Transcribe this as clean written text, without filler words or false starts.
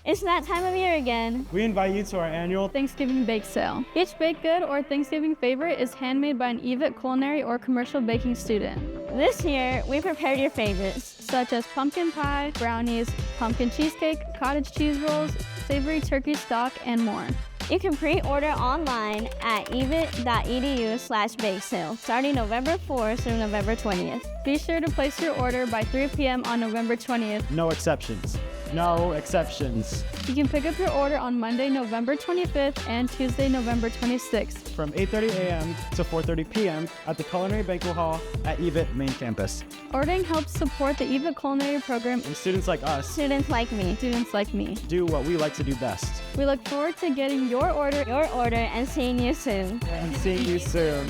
It's that time of year again. We invite you to our annual Thanksgiving bake sale. Each baked good or Thanksgiving favorite is handmade by an EVIT culinary or commercial baking student, This year, we prepared your favorites. such as pumpkin pie, brownies, pumpkin cheesecake, cottage cheese rolls, savory turkey stock, and more. You can pre-order online at evit.edu/bakesale starting November 4th through November 20th. Be sure to place your order by 3 p.m. on November 20th. No exceptions. No exceptions. You can pick up your order on Monday, November 25th and Tuesday, November 26th. From 8:30 a.m. to 4:30 p.m. at the Culinary Banquet Hall at EVIT Main Campus. Ordering helps support the EVIT culinary program And students like us Students like me. students like me. do what we like to do best. We look forward to getting your order Your order and seeing you soon. And seeing you soon.